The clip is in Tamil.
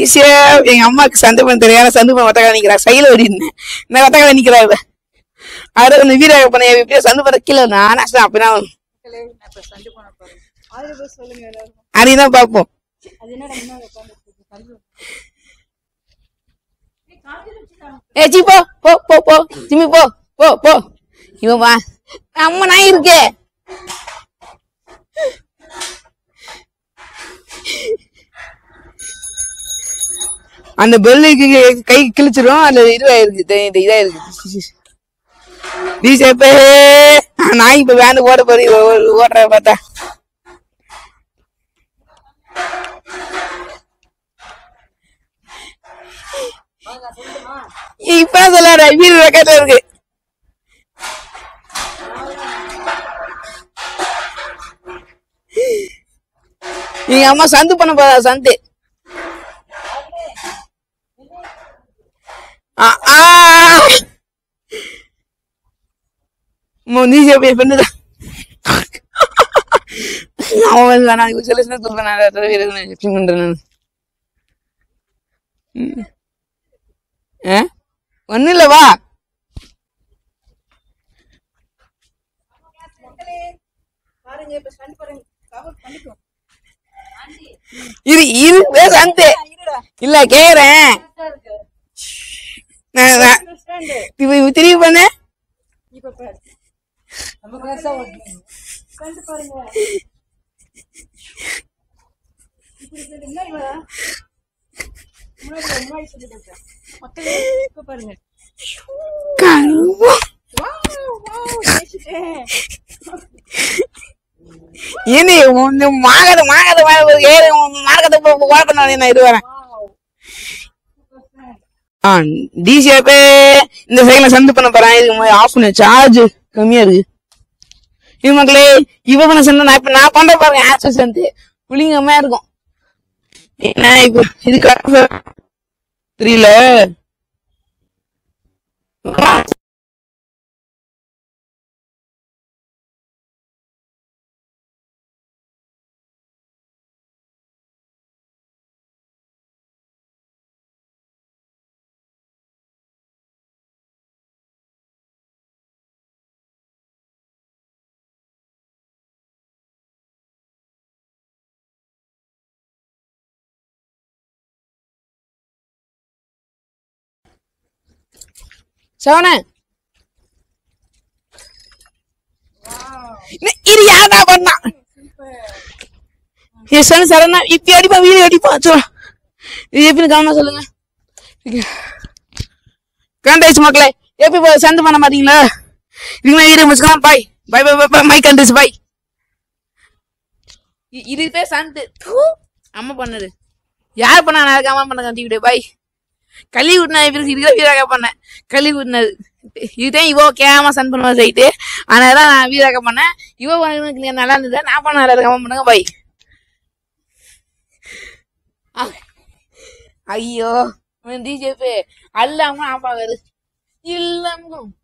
எங்க அம்மாவுக்கு சந்தை பண்ண தெரியாத சந்து பண்ண வட்டக்கால நிக்கிறா சைல ஓடினேன் இந்த வட்டக்கால நிக்கிறா அவரை வந்து வீராக பண்ண எப்படியோ சந்து பண்ண கீழே நான் அப்படின்னா அதையும் பாப்போம் ஏச்சி போ போ போ போ சிம்மி போ போ போ இவன் வா அம்மா நான் இருக்கே அந்த பெல்லுக்கு கை கிழிச்சிரும் அந்த இதுவாயிருக்கு இதாயிருக்கு நான் இப்ப வேண்டு ஓட போறீ ஓடுற பார்த்தா இப்ப சொல்ல வீடு ரெக்கார்ட்ல இருக்கு எங்க அம்மா சந்து பண்ண போறா சந்து நீ பண்ணுதான் அவன் நான் சொல்ல சொல்றேன் ஒன்னும் இல்ல வா இரு இரு சந்தே இல்ல கேக்குறேன் திரும்பி பண்ண ஏனே மாகத மாகத ஏறு மார்க்கத்தை ஓடணும் இது வரேன் டிசியாப்பே இந்த சைட்ல சந்து பண்ண போறேன் இதுக்கு ஆஃப் பண்ண சார்ஜ் கம்மியா இருக்கு இது மக்களே இவ பண்ண சொன்ன நான் இப்ப நான் பண்ற பாருங்க ஆக்சஸ் வந்து புளிங்கம்மா இருக்கும் ஏன்னா இப்ப இதுக்கு தெரியல சவன இது யாரா பண்ணா சரணா இப்ப அடிப்பா வீடு அடிப்பா சொல்ல இது எப்படின்னு கவனம் சொல்லுங்க கண்டாச்சு மக்களே எப்படி சந்து பண்ண மாட்டீங்களா இதுங்களா வீடு முடிச்சுக்கலாம் பாய் பாய் பாய் பாய் மை கண்டாச்சு பாய் இது பேர் சந்து அம்மா பண்ணது யார் பண்ணா நான் அம்மா பண்ண கண்டி விடு பாய் கழி விட்டுனா இதுதான் வீராக பண்ணேன் கழி விட்டுனது இதுதான் இவோ கேம சன் பண்ணுவா சைட்டு அதனாலதான் நான் வீராக பண்ணேன் இவோ நல்லா இருந்தது நான் பண்ண நல்லா இருக்க பண்ணுங்க பாய் ஐயோ டிஜேபி அல்லாம ஆப்பாவது இல்லாம